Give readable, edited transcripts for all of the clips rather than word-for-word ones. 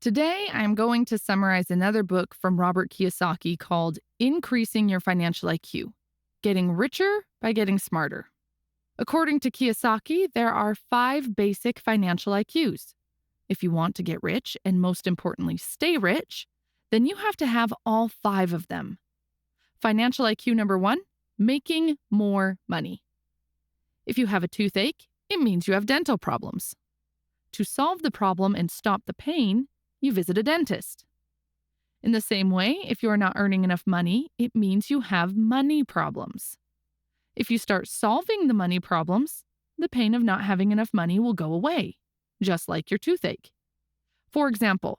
Today, I'm going to summarize another book from Robert Kiyosaki called Increasing Your Financial IQ: Getting Richer by Getting Smarter. According to Kiyosaki, there are 5 basic financial IQs. If you want to get rich and, most importantly, stay rich, then you have to have all 5 of them. Financial IQ number 1: making more money. If you have a toothache, it means you have dental problems. To solve the problem and stop the pain, you visit a dentist. In the same way, if you are not earning enough money, it means you have money problems. If you start solving the money problems, the pain of not having enough money will go away, just like your toothache. For example,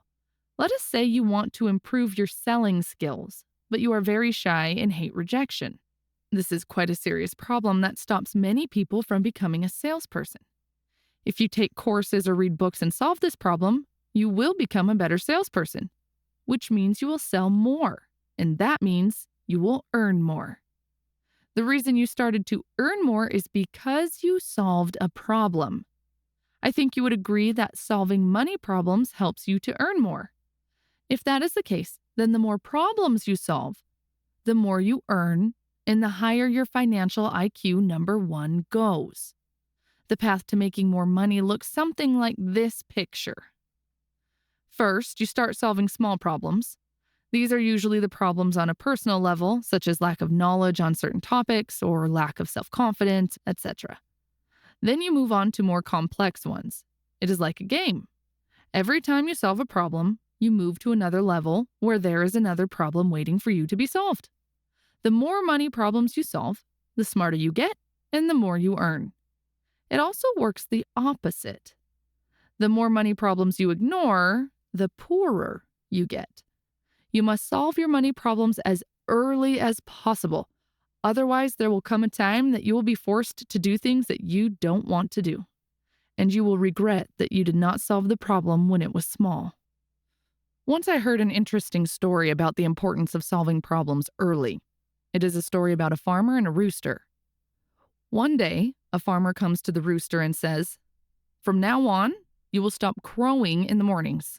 let us say you want to improve your selling skills, but you are very shy and hate rejection. This is quite a serious problem that stops many people from becoming a salesperson. If you take courses or read books and solve this problem, you will become a better salesperson, which means you will sell more, and that means you will earn more. The reason you started to earn more is because you solved a problem. I think you would agree that solving money problems helps you to earn more. If that is the case, then the more problems you solve, the more you earn, and the higher your financial IQ number 1 goes. The path to making more money looks something like this picture. First, you start solving small problems. These are usually the problems on a personal level, such as lack of knowledge on certain topics or lack of self-confidence, etc. Then you move on to more complex ones. It is like a game. Every time you solve a problem, you move to another level where there is another problem waiting for you to be solved. The more money problems you solve, the smarter you get and the more you earn. It also works the opposite. The more money problems you ignore, the poorer you get. You must solve your money problems as early as possible. Otherwise, there will come a time that you will be forced to do things that you don't want to do, and you will regret that you did not solve the problem when it was small. Once I heard an interesting story about the importance of solving problems early. It is a story about a farmer and a rooster. One day, a farmer comes to the rooster and says, "From now on, you will stop crowing in the mornings.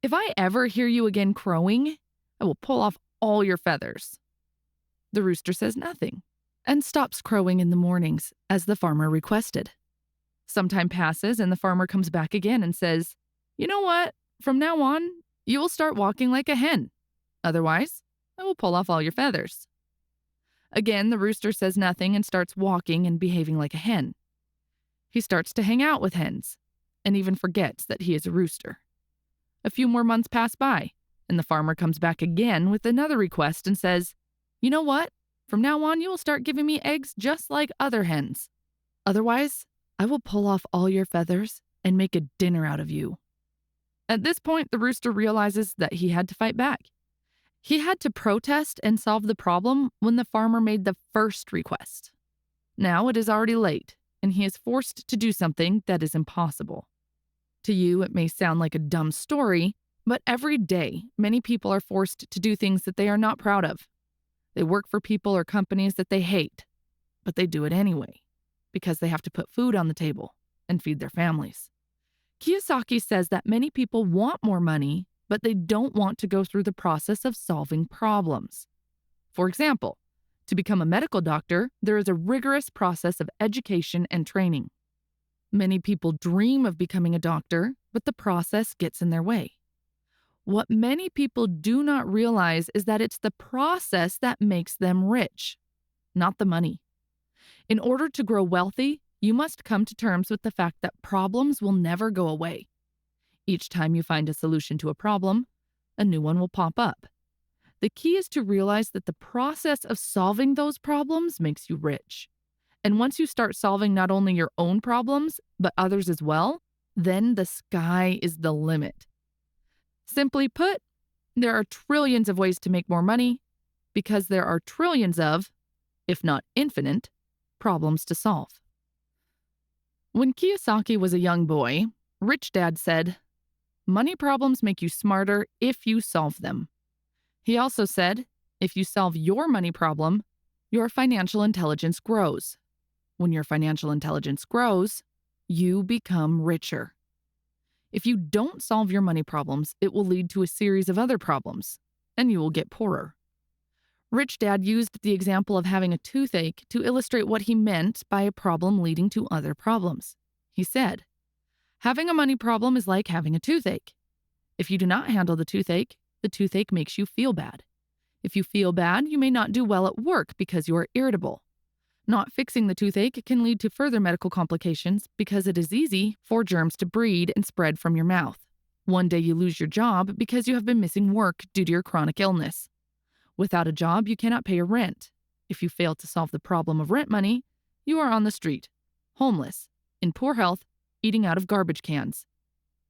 If I ever hear you again crowing, I will pull off all your feathers." The rooster says nothing and stops crowing in the mornings, as the farmer requested. Some time passes and the farmer comes back again and says, "You know what? From now on, you will start walking like a hen. Otherwise, I will pull off all your feathers." Again, the rooster says nothing and starts walking and behaving like a hen. He starts to hang out with hens and even forgets that he is a rooster. A few more months pass by, and the farmer comes back again with another request and says, "You know what? From now on, you will start giving me eggs just like other hens. Otherwise, I will pull off all your feathers and make a dinner out of you." At this point, the rooster realizes that he had to fight back. He had to protest and solve the problem when the farmer made the first request. Now it is already late, and he is forced to do something that is impossible. To you, it may sound like a dumb story, but every day, many people are forced to do things that they are not proud of. They work for people or companies that they hate, but they do it anyway, because they have to put food on the table and feed their families. Kiyosaki says that many people want more money, but they don't want to go through the process of solving problems. For example, to become a medical doctor, there is a rigorous process of education and training. Many people dream of becoming a doctor, but the process gets in their way. What many people do not realize is that it's the process that makes them rich, not the money. In order to grow wealthy, you must come to terms with the fact that problems will never go away. Each time you find a solution to a problem, a new one will pop up. The key is to realize that the process of solving those problems makes you rich. And once you start solving not only your own problems, but others as well, then the sky is the limit. Simply put, there are trillions of ways to make more money because there are trillions of, if not infinite, problems to solve. When Kiyosaki was a young boy, Rich Dad said, "Money problems make you smarter if you solve them." He also said, if you solve your money problem, your financial intelligence grows. When your financial intelligence grows, you become richer. If you don't solve your money problems, it will lead to a series of other problems, and you will get poorer. Rich Dad used the example of having a toothache to illustrate what he meant by a problem leading to other problems. He said, having a money problem is like having a toothache. If you do not handle the toothache makes you feel bad. If you feel bad, you may not do well at work because you are irritable. Not fixing the toothache can lead to further medical complications because it is easy for germs to breed and spread from your mouth. One day you lose your job because you have been missing work due to your chronic illness. Without a job, you cannot pay your rent. If you fail to solve the problem of rent money, you are on the street, homeless, in poor health, eating out of garbage cans.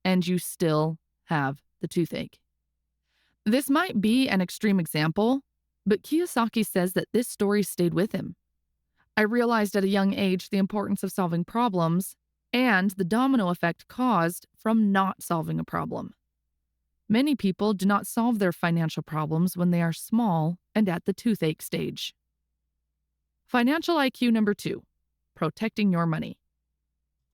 And you still have the toothache. This might be an extreme example, but Kiyosaki says that this story stayed with him. I realized at a young age the importance of solving problems and the domino effect caused from not solving a problem. Many people do not solve their financial problems when they are small and at the toothache stage. Financial IQ number 2, protecting your money.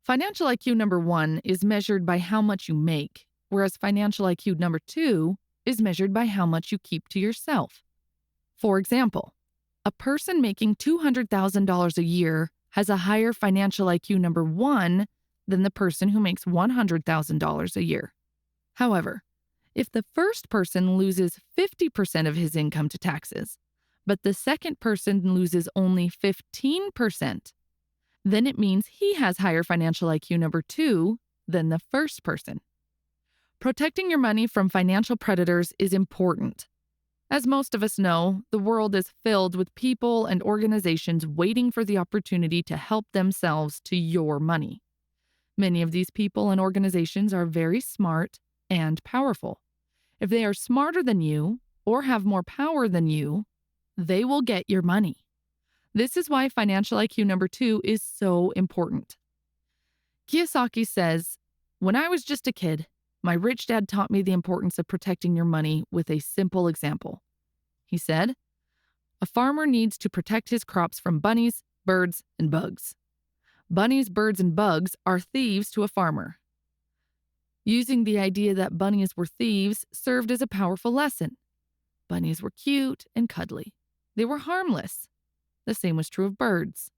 Financial IQ number 1 is measured by how much you make, whereas financial IQ number 2 is measured by how much you keep to yourself. For example, a person making $200,000 a year has a higher financial IQ number 1 than the person who makes $100,000 a year. However, if the first person loses 50% of his income to taxes, but the second person loses only 15%, then it means he has higher financial IQ number 2 than the first person. Protecting your money from financial predators is important. As most of us know, the world is filled with people and organizations waiting for the opportunity to help themselves to your money. Many of these people and organizations are very smart and powerful. If they are smarter than you or have more power than you, they will get your money. This is why financial IQ number 2 is so important. Kiyosaki says, "When I was just a kid, my rich dad taught me the importance of protecting your money with a simple example." He said, "A farmer needs to protect his crops from bunnies, birds, and bugs. Bunnies, birds, and bugs are thieves to a farmer." Using the idea that bunnies were thieves served as a powerful lesson. Bunnies were cute and cuddly. They were harmless. The same was true of birds.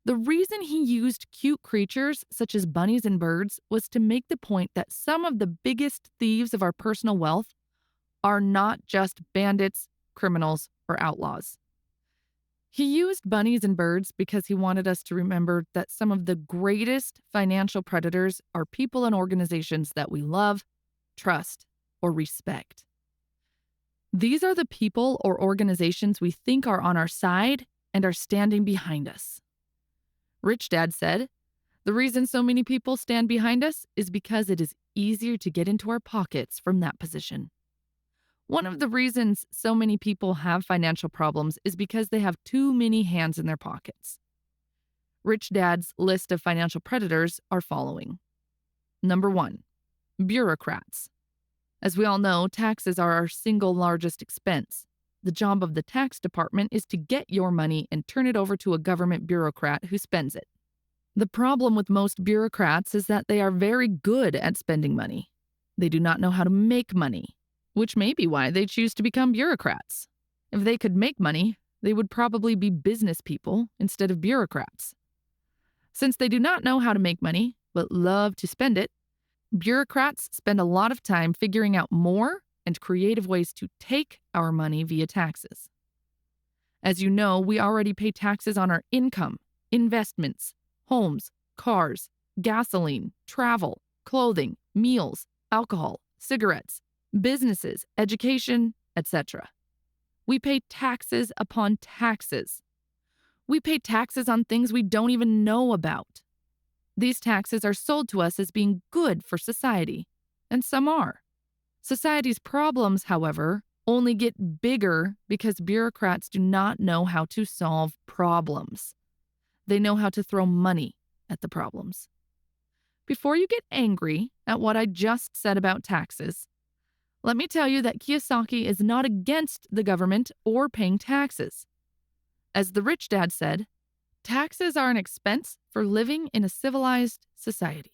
The reason he used cute creatures such as bunnies and birds was to make the point that some of the biggest thieves of our personal wealth are not just bandits, criminals, or outlaws. He used bunnies and birds because he wanted us to remember that some of the greatest financial predators are people and organizations that we love, trust, or respect. These are the people or organizations we think are on our side and are standing behind us. Rich Dad said, "The reason so many people stand behind us is because it is easier to get into our pockets from that position." One of the reasons so many people have financial problems is because they have too many hands in their pockets. Rich Dad's list of financial predators are following. Number 1, bureaucrats. As we all know, taxes are our single largest expense. The job of the tax department is to get your money and turn it over to a government bureaucrat who spends it. The problem with most bureaucrats is that they are very good at spending money. They do not know how to make money, which may be why they choose to become bureaucrats. If they could make money, they would probably be business people instead of bureaucrats. Since they do not know how to make money, but love to spend it, bureaucrats spend a lot of time figuring out more and creative ways to take our money via taxes. As you know, we already pay taxes on our income, investments, homes, cars, gasoline, travel, clothing, meals, alcohol, cigarettes, businesses, education, etc. We pay taxes upon taxes. We pay taxes on things we don't even know about. These taxes are sold to us as being good for society, and some are. Society's problems, however, only get bigger because bureaucrats do not know how to solve problems. They know how to throw money at the problems. Before you get angry at what I just said about taxes, let me tell you that Kiyosaki is not against the government or paying taxes. As the Rich Dad said, taxes are an expense for living in a civilized society.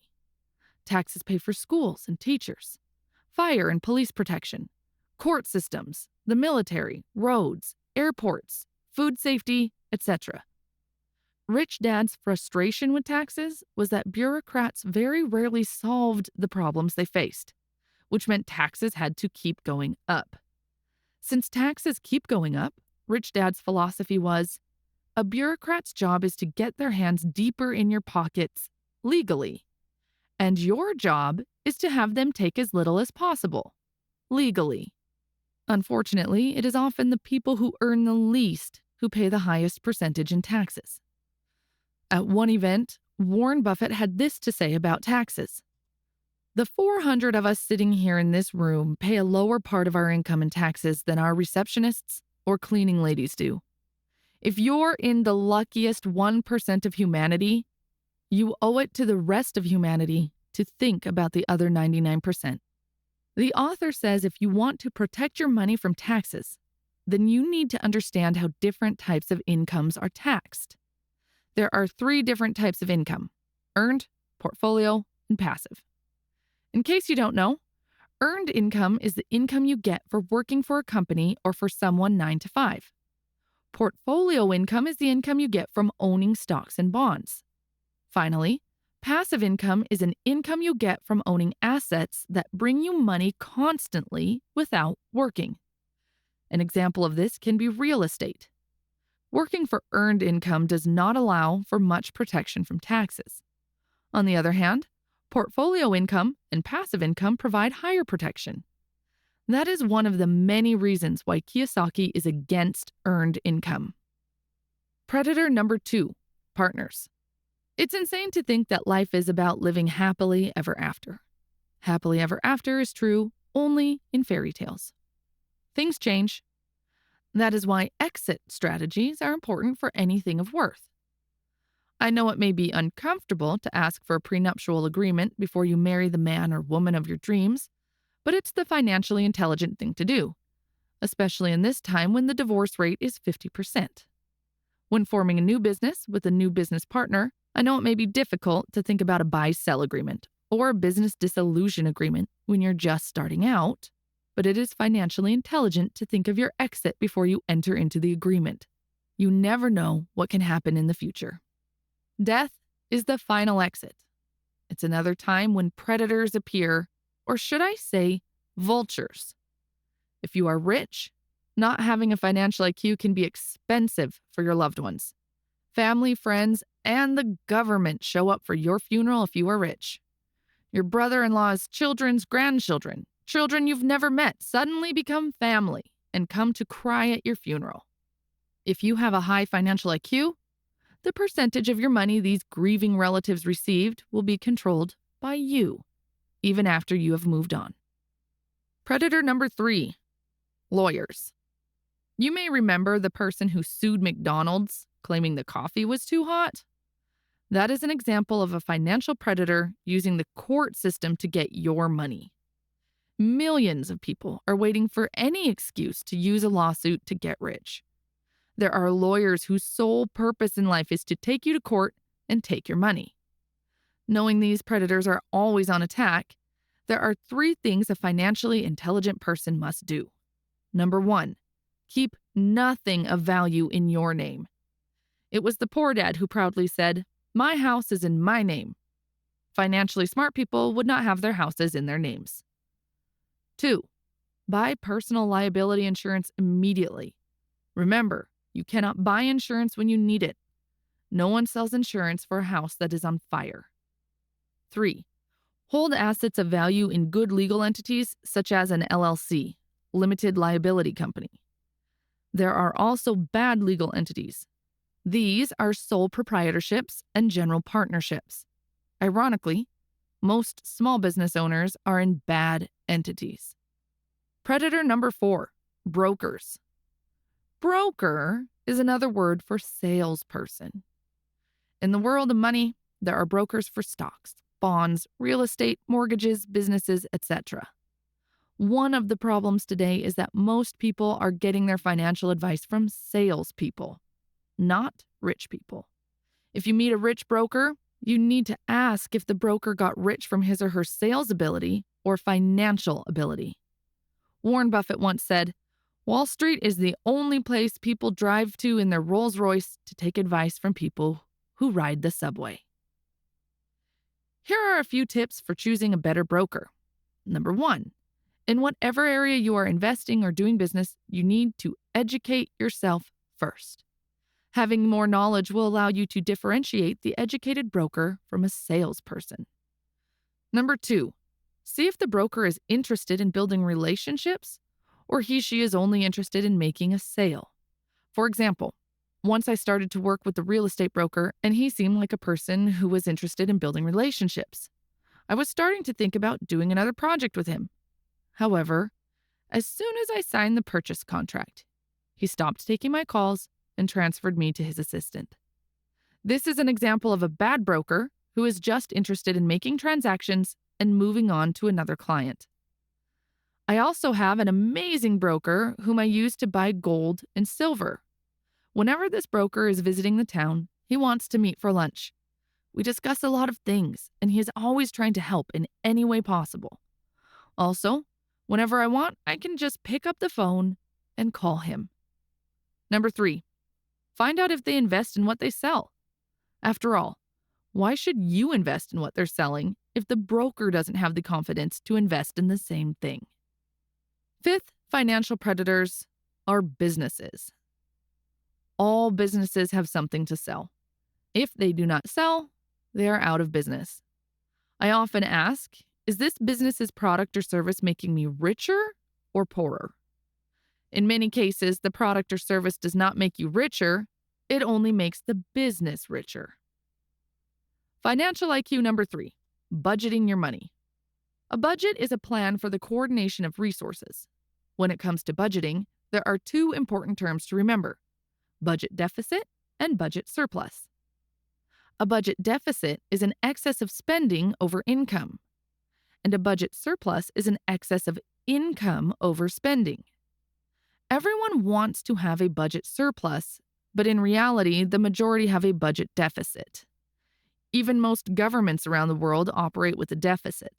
Taxes pay for schools and teachers, fire and police protection, court systems, the military, roads, airports, food safety, etc. Rich Dad's frustration with taxes was that bureaucrats very rarely solved the problems they faced, which meant taxes had to keep going up. Since taxes keep going up, Rich Dad's philosophy was, a bureaucrat's job is to get their hands deeper in your pockets legally, and your job is to have them take as little as possible legally. Unfortunately, it is often the people who earn the least who pay the highest percentage in taxes. At one event, Warren Buffett had this to say about taxes. The 400 of us sitting here in this room pay a lower part of our income in taxes than our receptionists or cleaning ladies do. If you're in the luckiest 1% of humanity, you owe it to the rest of humanity to think about the other 99%. The author says if you want to protect your money from taxes, then you need to understand how different types of incomes are taxed. There are 3 different types of income: earned, portfolio, and passive. In case you don't know, earned income is the income you get for working for a company or for someone 9 to 5. Portfolio income is the income you get from owning stocks and bonds. Finally, passive income is an income you get from owning assets that bring you money constantly without working. An example of this can be real estate. Working for earned income does not allow for much protection from taxes. On the other hand, portfolio income and passive income provide higher protection. That is one of the many reasons why Kiyosaki is against earned income. Predator number 2, partners. It's insane to think that life is about living happily ever after. Happily ever after is true only in fairy tales. Things change. That is why exit strategies are important for anything of worth. I know it may be uncomfortable to ask for a prenuptial agreement before you marry the man or woman of your dreams, but it's the financially intelligent thing to do, especially in this time when the divorce rate is 50%. When forming a new business with a new business partner, I know it may be difficult to think about a buy-sell agreement or a business dissolution agreement when you're just starting out, but it is financially intelligent to think of your exit before you enter into the agreement. You never know what can happen in the future. Death is the final exit. It's another time when predators appear, or should I say, vultures. If you are rich, not having a financial IQ can be expensive for your loved ones. Family, friends, and the government show up for your funeral if you are rich. Your brother-in-law's children's grandchildren, children you've never met, suddenly become family and come to cry at your funeral. If you have a high financial IQ, the percentage of your money these grieving relatives received will be controlled by you, even after you have moved on. Predator number 3, lawyers. You may remember the person who sued McDonald's, claiming the coffee was too hot. That is an example of a financial predator using the court system to get your money. Millions of people are waiting for any excuse to use a lawsuit to get rich. There are lawyers whose sole purpose in life is to take you to court and take your money. Knowing these predators are always on attack, there are 3 things a financially intelligent person must do. Number 1, keep nothing of value in your name. It was the poor dad who proudly said, "My house is in my name." Financially smart people would not have their houses in their names. 2, buy personal liability insurance immediately. Remember, you cannot buy insurance when you need it. No one sells insurance for a house that is on fire. 3, hold assets of value in good legal entities such as an LLC, limited liability company. There are also bad legal entities. These are sole proprietorships and general partnerships. Ironically, most small business owners are in bad entities. Predator number 4, brokers. Broker is another word for salesperson. In the world of money, there are brokers for stocks, bonds, real estate, mortgages, businesses, etc. One of the problems today is that most people are getting their financial advice from salespeople, not rich people. If you meet a rich broker, You need to ask if the broker got rich from his or her sales ability or financial ability. Warren Buffett once said, "Wall Street is the only place people drive to in their Rolls Royce to take advice from people who ride the subway." Here are a few tips for choosing a better broker. Number 1, in whatever area you are investing or doing business, you need to educate yourself first. Having more knowledge will allow you to differentiate the educated broker from a salesperson. Number 2, see if the broker is interested in building relationships or she is only interested in making a sale. For example, once I started to work with the real estate broker and he seemed like a person who was interested in building relationships. I was starting to think about doing another project with him. However, as soon as I signed the purchase contract, he stopped taking my calls and transferred me to his assistant. This is an example of a bad broker who is just interested in making transactions and moving on to another client. I also have an amazing broker whom I use to buy gold and silver. Whenever this broker is visiting the town, he wants to meet for lunch. We discuss a lot of things, and he is always trying to help in any way possible. Also, whenever I want, I can just pick up the phone and call him. Number 3, find out if they invest in what they sell. After all, why should you invest in what they're selling if the broker doesn't have the confidence to invest in the same thing? 5th, financial predators are businesses. All businesses have something to sell. If they do not sell, they are out of business. I often ask, is this business's product or service making me richer or poorer? In many cases, the product or service does not make you richer, it only makes the business richer. Financial IQ number 3, budgeting your money. A budget is a plan for the coordination of resources. When it comes to budgeting, there are 2 important terms to remember: budget deficit and budget surplus. A budget deficit is an excess of spending over income, and a budget surplus is an excess of income over spending. Everyone wants to have a budget surplus, but in reality, the majority have a budget deficit. Even most governments around the world operate with a deficit.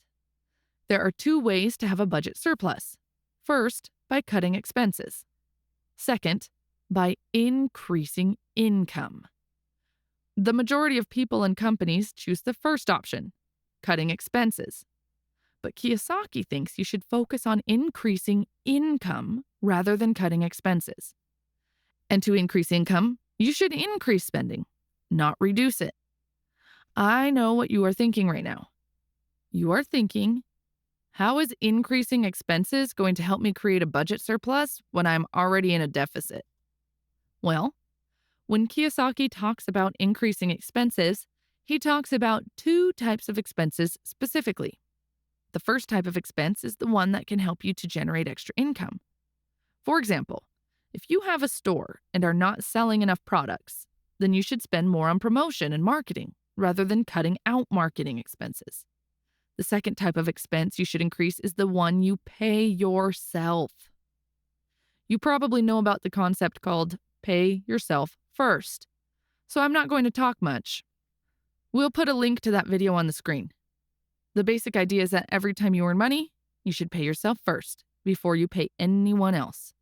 There are 2 ways to have a budget surplus. First, by cutting expenses. Second, by increasing income. The majority of people and companies choose the first option, cutting expenses. But Kiyosaki thinks you should focus on increasing income rather than cutting expenses. And to increase income, you should increase spending, not reduce it. I know what you are thinking right now. You are thinking, how is increasing expenses going to help me create a budget surplus when I'm already in a deficit? Well, when Kiyosaki talks about increasing expenses, he talks about 2 types of expenses specifically. The first type of expense is the one that can help you to generate extra income. For example, if you have a store and are not selling enough products, then you should spend more on promotion and marketing rather than cutting out marketing expenses. The second type of expense you should increase is the one you pay yourself. You probably know about the concept called pay yourself first, so I'm not going to talk much. We'll put a link to that video on the screen. The basic idea is that every time you earn money, you should pay yourself first before you pay anyone else.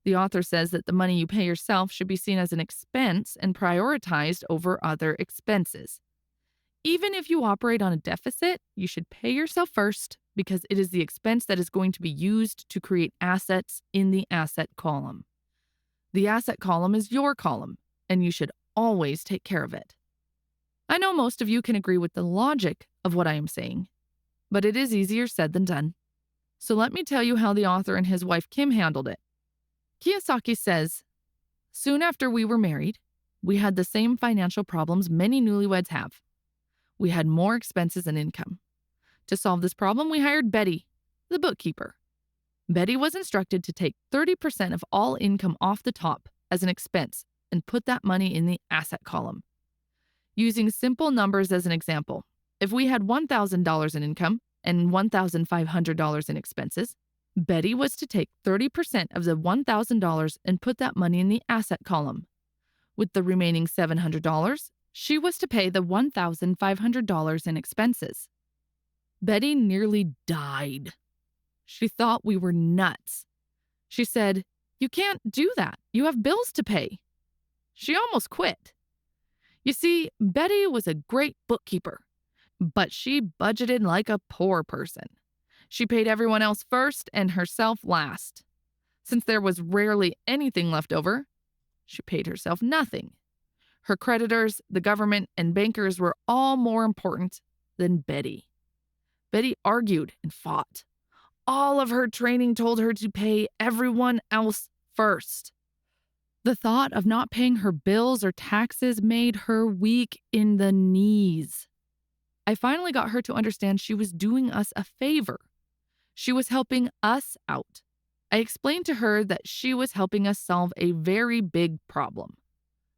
The author says that the money you pay yourself should be seen as an expense and prioritized over other expenses. Even if you operate on a deficit, you should pay yourself first because it is the expense that is going to be used to create assets in the asset column. The asset column is your column, and you should always take care of it. I know most of you can agree with the logic of what I am saying, but it is easier said than done. So let me tell you how the author and his wife Kim handled it. Kiyosaki says, "Soon after we were married, we had the same financial problems many newlyweds have. We had more expenses than income. To solve this problem, we hired Betty, the bookkeeper. Betty was instructed to take 30% of all income off the top as an expense and put that money in the asset column. Using simple numbers as an example, if we had $1,000 in income and $1,500 in expenses, Betty was to take 30% of the $1,000 and put that money in the asset column. With the remaining $700, She was to pay the $1,500 in expenses. Betty nearly died. She thought we were nuts. She said, "You can't do that. You have bills to pay." She almost quit. You see, Betty was a great bookkeeper, but she budgeted like a poor person. She paid everyone else first and herself last. Since there was rarely anything left over, she paid herself nothing. Her creditors, the government, and bankers were all more important than Betty. Betty argued and fought. All of her training told her to pay everyone else first. The thought of not paying her bills or taxes made her weak in the knees. I finally got her to understand she was doing us a favor. She was helping us out. I explained to her that she was helping us solve a very big problem.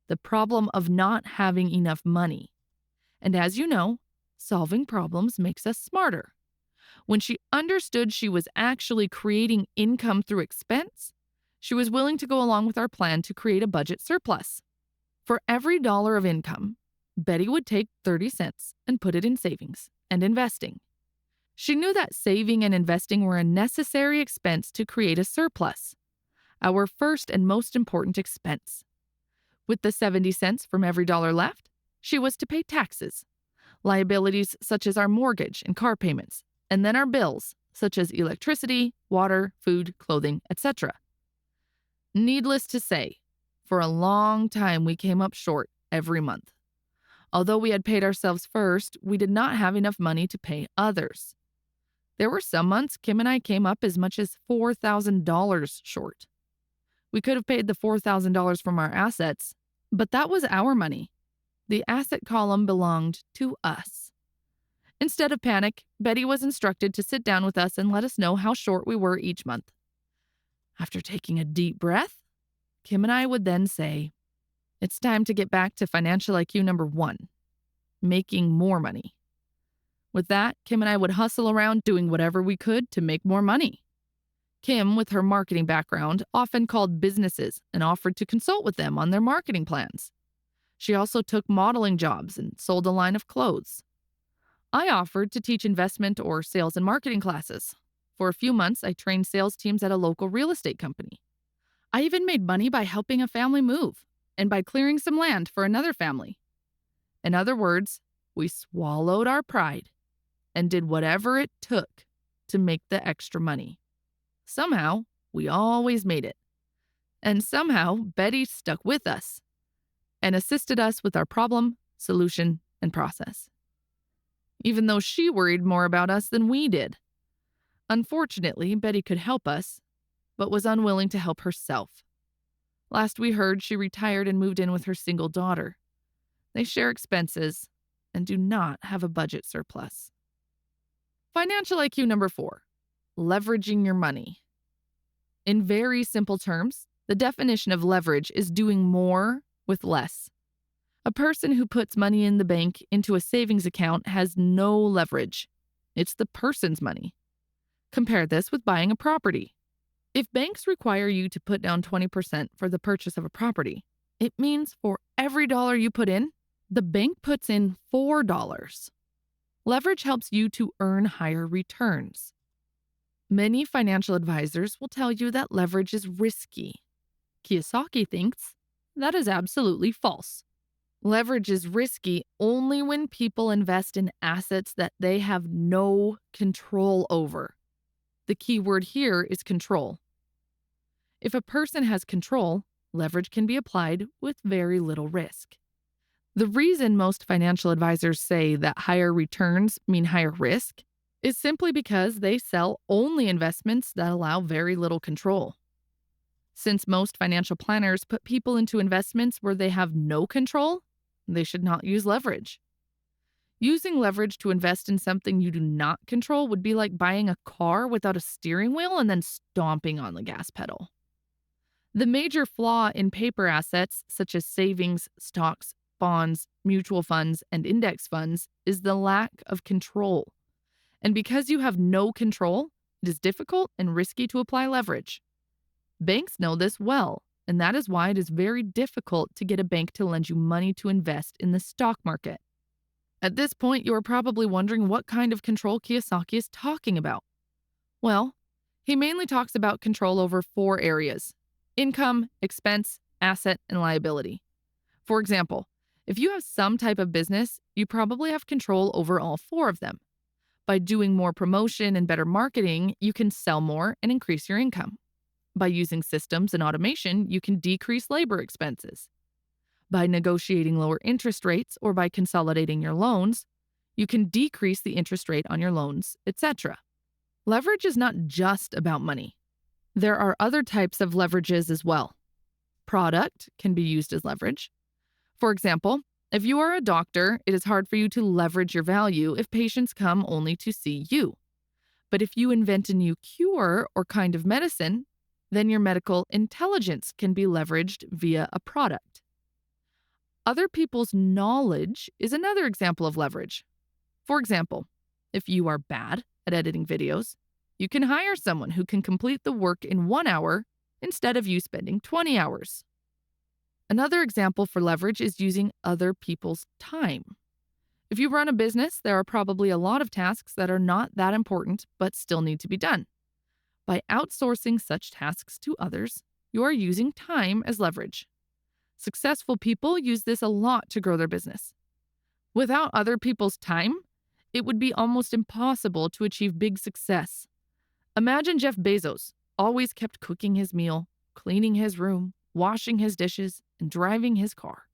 The problem of not having enough money. And as you know, solving problems makes us smarter. When she understood she was actually creating income through expense, she was willing to go along with our plan to create a budget surplus. For every dollar of income, Betty would take 30 cents and put it in savings and investing. She knew that saving and investing were a necessary expense to create a surplus, our first and most important expense. With the 70 cents from every dollar left, she was to pay taxes, liabilities such as our mortgage and car payments, and then our bills such as electricity, water, food, clothing, etc. Needless to say, for a long time we came up short every month. Although we had paid ourselves first, we did not have enough money to pay others. There were some months Kim and I came up as much as $4,000 short. We could have paid the $4,000 from our assets, but that was our money. The asset column belonged to us. Instead of panic, Betty was instructed to sit down with us and let us know how short we were each month. After taking a deep breath, Kim and I would then say, "It's time to get back to financial IQ number 1, making more money." With that, Kim and I would hustle around doing whatever we could to make more money. Kim, with her marketing background, often called businesses and offered to consult with them on their marketing plans. She also took modeling jobs and sold a line of clothes. I offered to teach investment or sales and marketing classes. For a few months, I trained sales teams at a local real estate company. I even made money by helping a family move and by clearing some land for another family. In other words, we swallowed our pride and did whatever it took to make the extra money. Somehow, we always made it. And somehow, Betty stuck with us and assisted us with our problem, solution, and process. Even though she worried more about us than we did. Unfortunately, Betty could help us, but was unwilling to help herself. Last we heard, she retired and moved in with her single daughter. They share expenses and do not have a budget surplus. Financial IQ number 4, leveraging your money. In very simple terms, the definition of leverage is doing more with less. A person who puts money in the bank into a savings account has no leverage. It's the person's money. Compare this with buying a property. If banks require you to put down 20% for the purchase of a property, it means for every dollar you put in, the bank puts in $4. Leverage helps you to earn higher returns. Many financial advisors will tell you that leverage is risky. Kiyosaki thinks that is absolutely false. Leverage is risky only when people invest in assets that they have no control over. The key word here is control. If a person has control, leverage can be applied with very little risk. The reason most financial advisors say that higher returns mean higher risk is simply because they sell only investments that allow very little control. Since most financial planners put people into investments where they have no control, they should not use leverage. Using leverage to invest in something you do not control would be like buying a car without a steering wheel and then stomping on the gas pedal. The major flaw in paper assets, such as savings, stocks, bonds, mutual funds, and index funds, is the lack of control. And because you have no control, it is difficult and risky to apply leverage. Banks know this well, and that is why it is very difficult to get a bank to lend you money to invest in the stock market. At this point, you are probably wondering what kind of control Kiyosaki is talking about. Well, he mainly talks about control over 4 areas: income, expense, asset, and liability. For example, if you have some type of business, you probably have control over all 4 of them. By doing more promotion and better marketing, you can sell more and increase your income. By using systems and automation, you can decrease labor expenses. By negotiating lower interest rates or by consolidating your loans, you can decrease the interest rate on your loans, etc. Leverage is not just about money. There are other types of leverages as well. Product can be used as leverage. For example, if you are a doctor, it is hard for you to leverage your value if patients come only to see you. But if you invent a new cure or kind of medicine, then your medical intelligence can be leveraged via a product. Other people's knowledge is another example of leverage. For example, if you are bad at editing videos, you can hire someone who can complete the work in 1 hour instead of you spending 20 hours. Another example for leverage is using other people's time. If you run a business, there are probably a lot of tasks that are not that important but still need to be done. By outsourcing such tasks to others, you are using time as leverage. Successful people use this a lot to grow their business. Without other people's time, it would be almost impossible to achieve big success. Imagine Jeff Bezos always kept cooking his meal, cleaning his room, washing his dishes, and driving his car.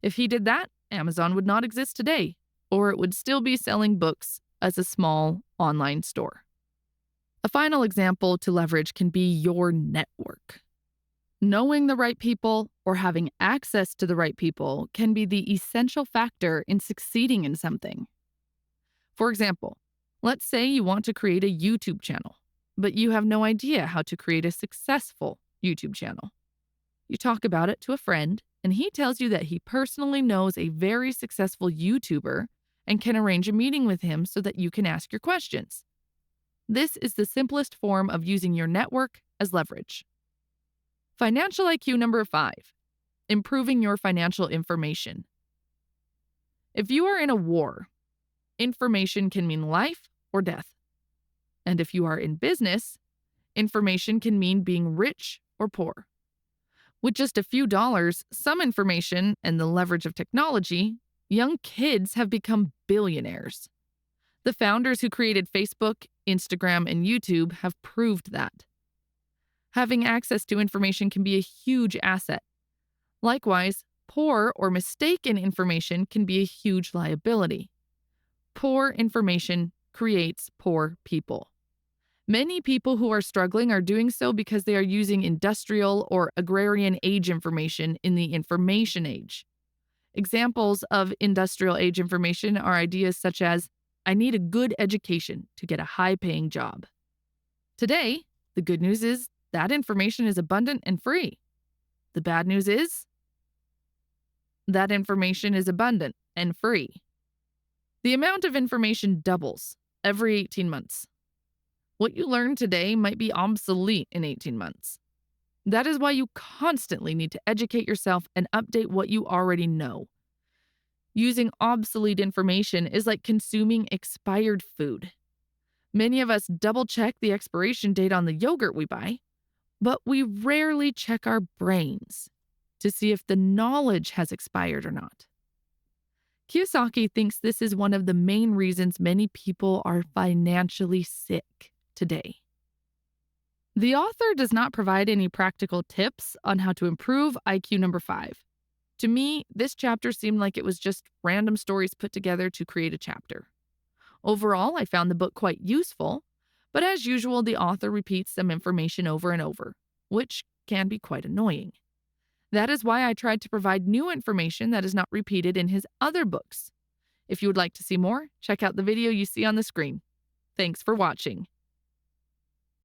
If he did that, Amazon would not exist today, or it would still be selling books as a small online store. A final example to leverage can be your network. Knowing the right people or having access to the right people can be the essential factor in succeeding in something. For example, let's say you want to create a YouTube channel, but you have no idea how to create a successful YouTube channel. You talk about it to a friend, and he tells you that he personally knows a very successful YouTuber and can arrange a meeting with him so that you can ask your questions. This is the simplest form of using your network as leverage. Financial IQ number 5, improving your financial information. If you are in a war, information can mean life or death. And if you are in business, information can mean being rich or poor. With just a few dollars, some information, and the leverage of technology, young kids have become billionaires. The founders who created Facebook, Instagram, and YouTube have proved that. Having access to information can be a huge asset. Likewise, poor or mistaken information can be a huge liability. Poor information creates poor people. Many people who are struggling are doing so because they are using industrial or agrarian age information in the information age. Examples of industrial age information are ideas such as, I need a good education to get a high-paying job. Today, the good news is that information is abundant and free. The bad news is that information is abundant and free. The amount of information doubles every 18 months. What you learn today might be obsolete in 18 months. That is why you constantly need to educate yourself and update what you already know. Using obsolete information is like consuming expired food. Many of us double-check the expiration date on the yogurt we buy, but we rarely check our brains to see if the knowledge has expired or not. Kiyosaki thinks this is one of the main reasons many people are financially sick today. The author does not provide any practical tips on how to improve IQ number 5. To me, this chapter seemed like it was just random stories put together to create a chapter. Overall, I found the book quite useful, but as usual, the author repeats some information over and over, which can be quite annoying. That is why I tried to provide new information that is not repeated in his other books. If you would like to see more, check out the video you see on the screen. Thanks for watching.